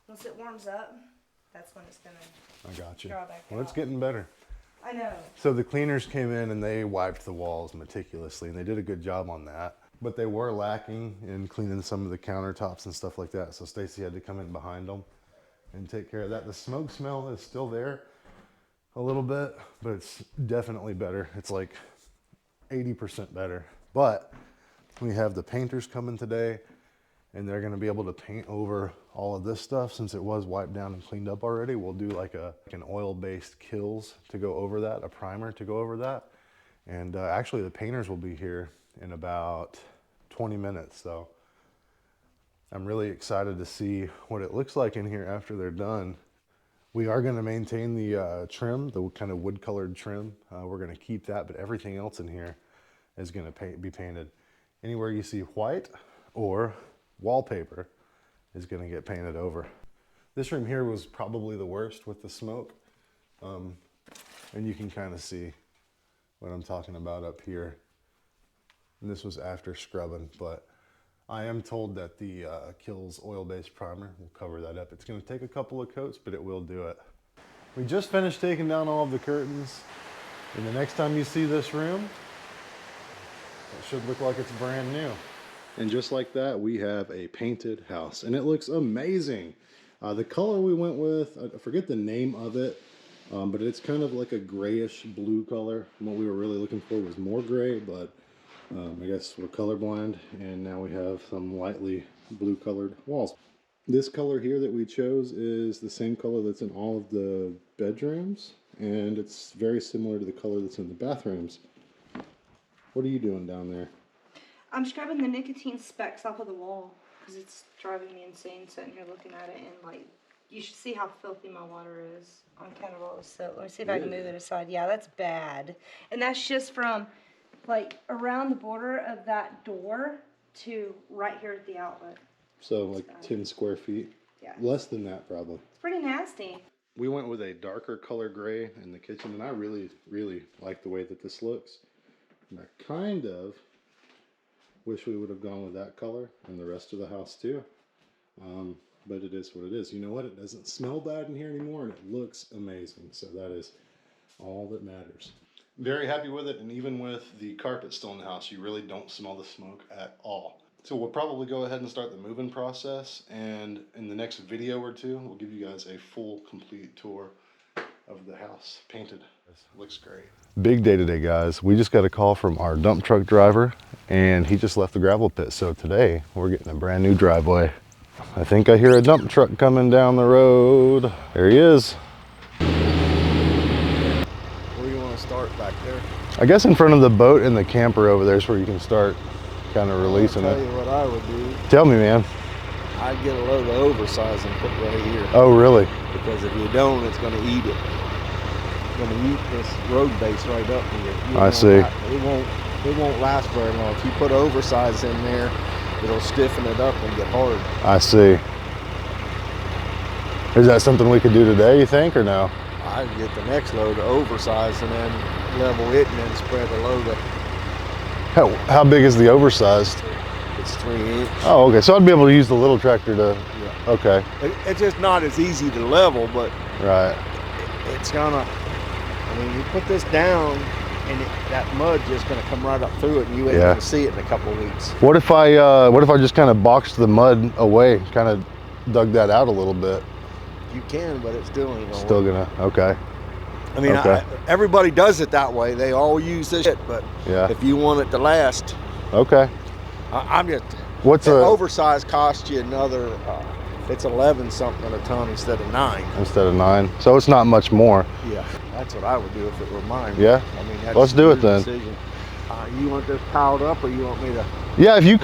Once it warms up, that's when it's gonna I got you. draw back Well, out. it's getting better. I know. So the cleaners came in and they wiped the walls meticulously, and they did a good job on that. But they were lacking in cleaning some of the countertops and stuff like that. So Stacy had to come in behind them and take care of that. The smoke smell is still there a little bit, but it's definitely better. It's like 80% better. But we have the painters coming today, and they're gonna be able to paint over all of this stuff since it was wiped down and cleaned up already. We'll do like an oil-based Kills to go over that, a primer to go over that. And actually the painters will be here in about 20 minutes. So I'm really excited to see what it looks like in here after they're done. We are gonna maintain the trim, the kind of wood-colored trim. We're gonna keep that, but everything else in here is gonna be painted. Anywhere you see white or wallpaper is gonna get painted over. This room here was probably the worst with the smoke. And you can kind of see what I'm talking about up here. And this was after scrubbing, but I am told that the Kills oil-based primer will cover that up. It's gonna take a couple of coats, but it will do it. We just finished taking down all of the curtains, and the next time you see this room, it should look like it's brand new. And just like that, we have a painted house, and it looks amazing. The color we went with, I forget the name of it, but it's kind of like a grayish blue color. And what we were really looking for was more gray, but I guess we're colorblind, and now we have some lightly blue colored walls. This color here that we chose is the same color that's in all of the bedrooms, and it's very similar to the color that's in the bathrooms. What are you doing down there? I'm scrubbing the nicotine specks off of the wall because it's driving me insane sitting here looking at it, and like, you should see how filthy my water is on kind of all this soap. Let me see if I can move it aside. Yeah, that's bad. And that's just from like around the border of that door to right here at the outlet. So like 10 square feet? Yeah. Less than that probably. It's pretty nasty. We went with a darker color gray in the kitchen, and I really, really like the way that this looks. And I kind of wish we would have gone with that color in the rest of the house too. But it is what it is. You know what? It doesn't smell bad in here anymore, and it looks amazing. So that is all that matters. Very happy with it, and even with the carpet still in the house, you really don't smell the smoke at all. So we'll probably go ahead and start the move-in process, and in the next video or two, we'll give you guys a full, complete tour of the house painted. Looks great. Big day today, guys. We just got a call from our dump truck driver, and he just left the gravel pit. So today we're getting a brand new driveway. I think I hear a dump truck coming down the road. There he is. Where do you want to start back there? I guess in front of the boat and the camper over there is where you can start kind of releasing I'll it. tell you what I would do. Tell me, man. I'd get a load of oversize and put right here. Oh, really? Because if you don't, it's going to eat it. It's going to eat this road base right up here. I see. It won't last very long. If you put oversize in there, it'll stiffen it up and get hard. I see. Is that something we could do today, you think, or no? I'd get the next load of oversize and then level it and then spread the load of. How big is the oversized? It's 3 inch. Oh, okay. So I'd be able to use the little tractor to. Yeah. Okay. It's just not as easy to level, but Right. it's gonna. I mean, you put this down, and that mud just gonna come right up through it, and you ain't gonna see it in a couple of weeks. What if I just kind of boxed the mud away, kind of dug that out a little bit? You can, but it still ain't gonna. Still work. gonna. Okay. I mean, Okay. everybody does it that way. They all use this shit, but Yeah. if you want it to last, Okay. I'm just. What's the a oversize cost you another? It's 11 something a ton instead of 9. instead of 9? So it's not much more. Yeah, that's what I would do if it were mine. Yeah. I mean, that's Let's do it your then. decision. You want this piled up, or you want me to? Yeah, if you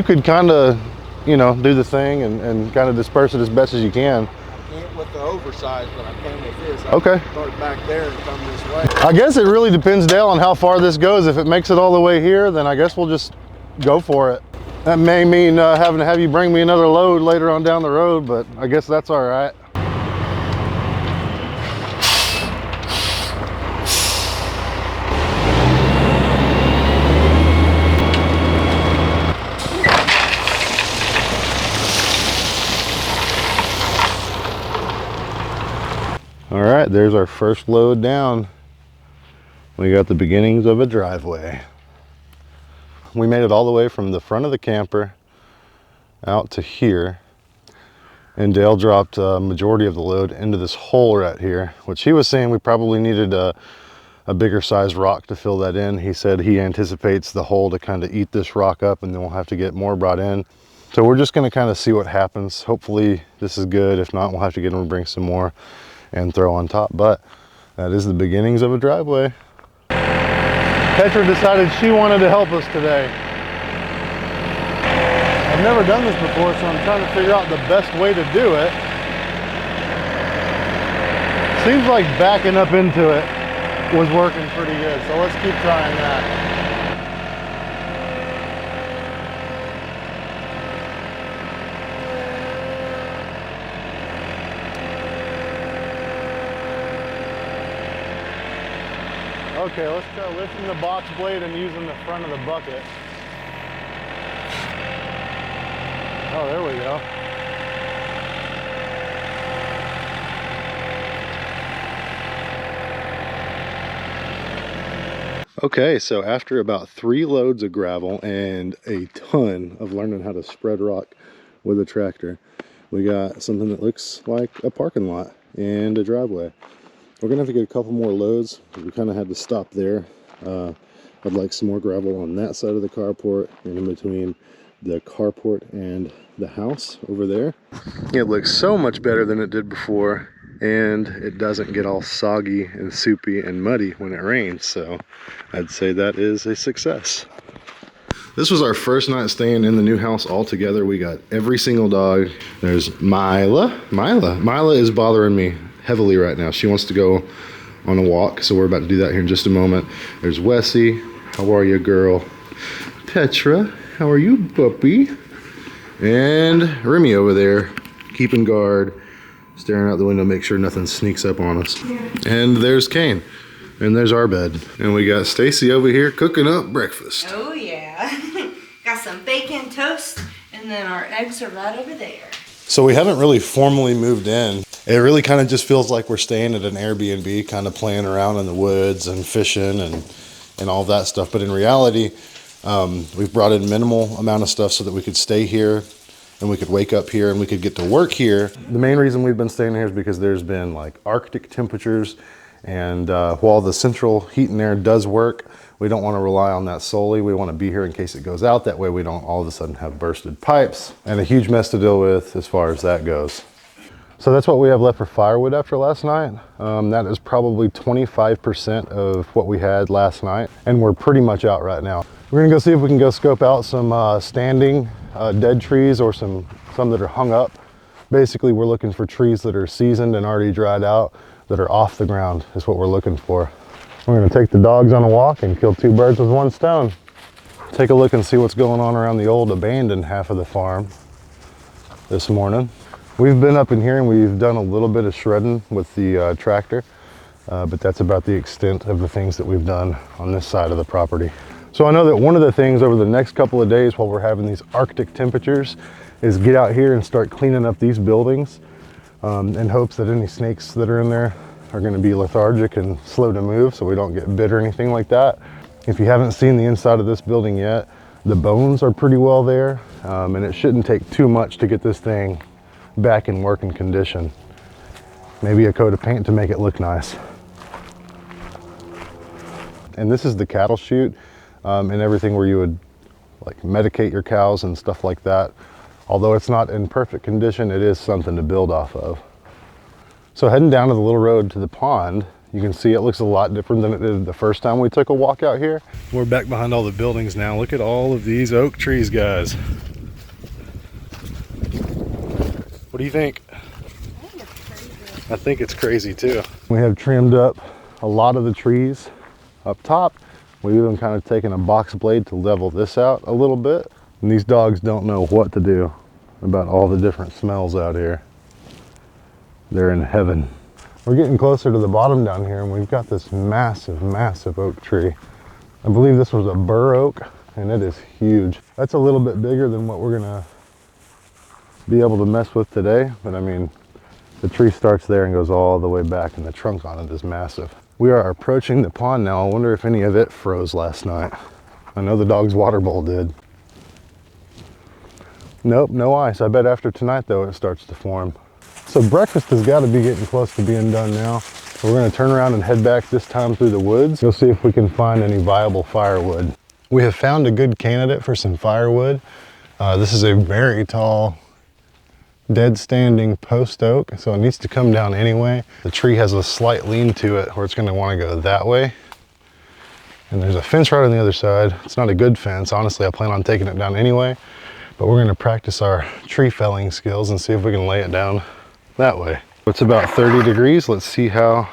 could kind of, do the thing and kind of disperse it as best as you can. I can't with the oversized, but I can with this. Okay. Start back there and come this way. I guess it really depends, Dale, on how far this goes. If it makes it all the way here, then I guess we'll just go for it. That may mean having to have you bring me another load later on down the road, but I guess that's all right. All right, there's our first load down. We got the beginnings of a driveway. We made it all the way from the front of the camper out to here. And Dale dropped a majority of the load into this hole right here, which he was saying we probably needed a bigger size rock to fill that in. He said he anticipates the hole to kind of eat this rock up, and then we'll have to get more brought in. So we're just gonna kind of see what happens. Hopefully this is good. If not, we'll have to get him to bring some more and throw on top. But that is the beginnings of a driveway. Petra decided she wanted to help us today. I've never done this before, so I'm trying to figure out the best way to do it. Seems like backing up into it was working pretty good, so let's keep trying that. Okay, let's try lifting the box blade and using the front of the bucket. Oh, there we go. Okay, so after about 3 loads of gravel and a ton of learning how to spread rock with a tractor, we got something that looks like a parking lot and a driveway. We're gonna have to get a couple more loads. We kind of had to stop there. I'd like some more gravel on that side of the carport and in between the carport and the house over there. It looks so much better than it did before, and it doesn't get all soggy and soupy and muddy when it rains, so I'd say that is a success. This was our first night staying in the new house all together. We got every single dog. There's Mila is bothering me heavily right now. She wants to go on a walk, so we're about to do that here in just a moment. There's Wessie. How are you, girl? Petra, how are you, puppy? And Remy over there, keeping guard, staring out the window, make sure nothing sneaks up on us. Yeah. And there's Kane, and there's our bed. And we got Stacy over here cooking up breakfast. Oh yeah, got some bacon toast, and then our eggs are right over there. So we haven't really formally moved in. It really kind of just feels like we're staying at an Airbnb, kind of playing around in the woods and fishing and all that stuff. But in reality, we've brought in minimal amount of stuff so that we could stay here and we could wake up here and we could get to work here. The main reason we've been staying here is because there's been like Arctic temperatures, and while the central heat and air does work, we don't want to rely on that solely. We want to be here in case it goes out. That way we don't all of a sudden have bursted pipes and a huge mess to deal with as far as that goes. So that's what we have left for firewood after last night. That is probably 25% of what we had last night, and we're pretty much out right now. We're gonna go see if we can go scope out some standing dead trees or some that are hung up. Basically, we're looking for trees that are seasoned and already dried out, that are off the ground is what we're looking for. We're gonna take the dogs on a walk and kill 2 birds with 1 stone. Take a look and see what's going on around the old abandoned half of the farm this morning. We've been up in here and we've done a little bit of shredding with the tractor, but that's about the extent of the things that we've done on this side of the property. So I know that one of the things over the next couple of days while we're having these Arctic temperatures is get out here and start cleaning up these buildings in hopes that any snakes that are in there are going to be lethargic and slow to move, so we don't get bit or anything like that. If you haven't seen the inside of this building yet, the bones are pretty well there, and it shouldn't take too much to get this thing back in working condition. Maybe a coat of paint to make it look nice. And this is the cattle chute and everything where you would like medicate your cows and stuff like that. Although it's not in perfect condition, it is something to build off of. So heading down to the little road to the pond, you can see it looks a lot different than it did the first time we took a walk out here. We're back behind all the buildings now. Look at all of these oak trees, guys. What do you think? I think it's crazy too. We have trimmed up a lot of the trees up top. We've even kind of taken a box blade to level this out a little bit. And these dogs don't know what to do about all the different smells out here. They're in heaven. We're getting closer to the bottom down here and we've got this massive, massive oak tree. I believe this was a bur oak and it is huge. That's a little bit bigger than what we're gonna be able to mess with today, but I mean, The tree starts there and goes all the way back, and the trunk on it is massive. We are approaching the pond now. I wonder if any of it froze last night. I know the dog's water bowl did. Nope, no ice. I bet after tonight though it starts to form. So breakfast has got to be getting close to being done now. We're going to turn around and head back, this time through the woods. We'll see if we can find any viable firewood. We have found a good candidate for some firewood. This is a very tall, dead standing post oak, so it needs to come down anyway. The tree has a slight lean to it where it's going to want to go that way. And there's a fence right on the other side. It's not a good fence. Honestly, I plan on taking it down anyway, but we're going to practice our tree felling skills and see if we can lay it down that way. It's about 30 degrees. Let's see how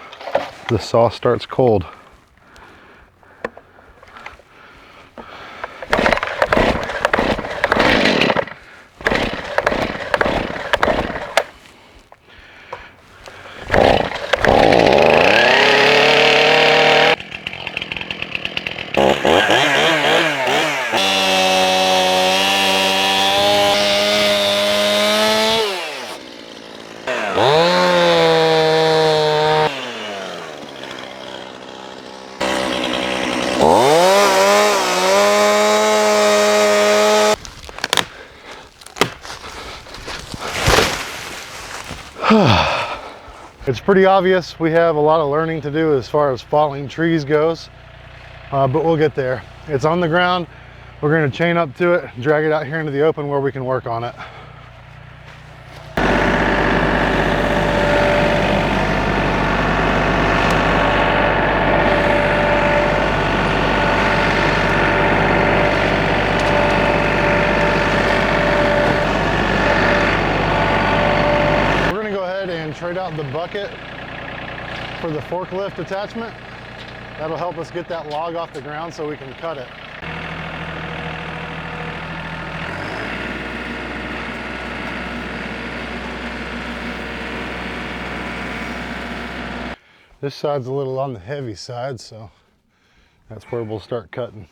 the saw starts cold. It's pretty obvious we have a lot of learning to do as far as falling trees goes, but we'll get there. It's on the ground. We're going to chain up to it, drag it out here into the open where we can work on it. Trade out the bucket for the forklift attachment. That'll help us get that log off the ground so we can cut it. This side's a little on the heavy side, so that's where we'll start cutting.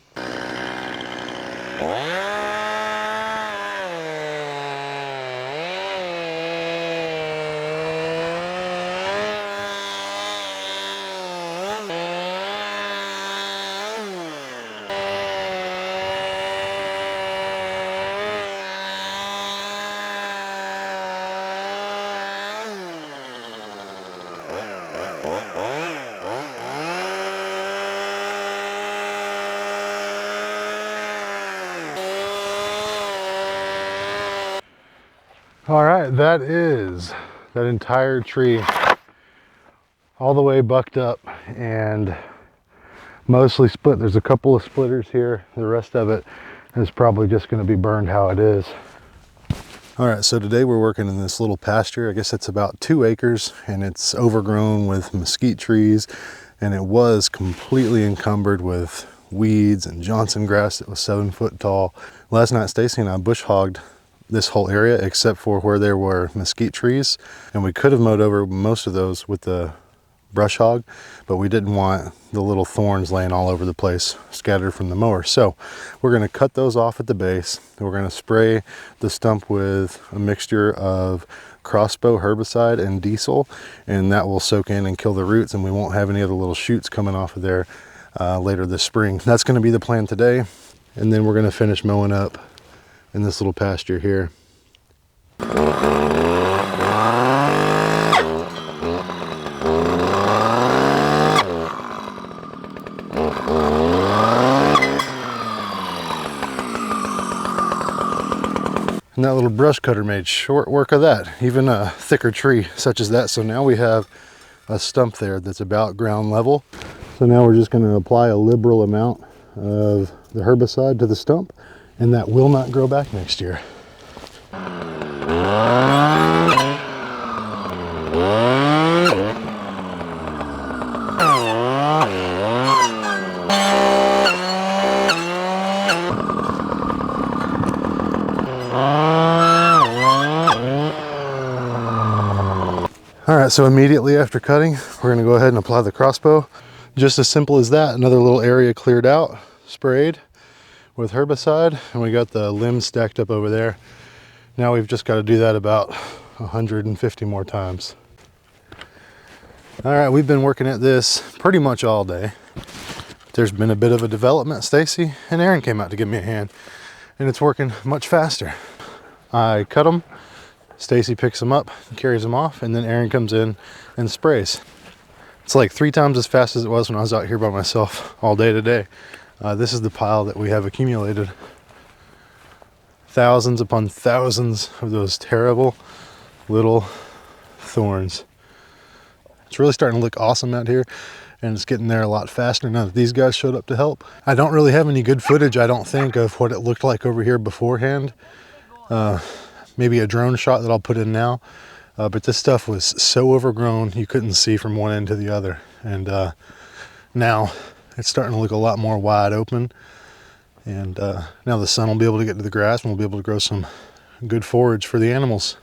All right, that is that entire tree all the way bucked up and mostly split. There's a couple of splitters here. The rest of it is probably just going to be burned how it is. All right, so today we're working in this little pasture. I guess it's about 2 acres and it's overgrown with mesquite trees, and it was completely encumbered with weeds and Johnson grass that was 7 foot tall. Last night Stacy and I bush hogged this whole area except for where there were mesquite trees, and we could have mowed over most of those with the brush hog, but we didn't want the little thorns laying all over the place scattered from the mower. So we're going to cut those off at the base. We're going to spray the stump with a mixture of crossbow herbicide and diesel, and that will soak in and kill the roots, and we won't have any other little shoots coming off of there later this spring. That's going to be the plan today, and then we're going to finish mowing up in this little pasture here. And that little brush cutter made short work of that, even a thicker tree such as that. So now we have a stump there that's about ground level. So now we're just going to apply a liberal amount of the herbicide to the stump, and that will not grow back next year. All right, so immediately after cutting, we're going to go ahead and apply the crossbow. Just as simple as that. Another little area cleared out, sprayed with herbicide, and we got the limbs stacked up over there. Now we've just got to do that about 150 more times. All right, we've been working at this pretty much all day. There's been a bit of a development. Stacy and Aaron came out to give me a hand, and it's working much faster. I cut them, Stacy picks them up, carries them off, and then Aaron comes in and sprays. It's like 3 times as fast as it was when I was out here by myself all day today. This is the pile that we have accumulated. Thousands upon thousands of those terrible little thorns. It's really starting to look awesome out here, and it's getting there a lot faster now that these guys showed up to help. I don't really have any good footage, I don't think, of what it looked like over here beforehand. Maybe a drone shot that I'll put in now. But this stuff was so overgrown you couldn't see from one end to the other. And now it's starting to look a lot more wide open. And now the sun will be able to get to the grass and we'll be able to grow some good forage for the animals.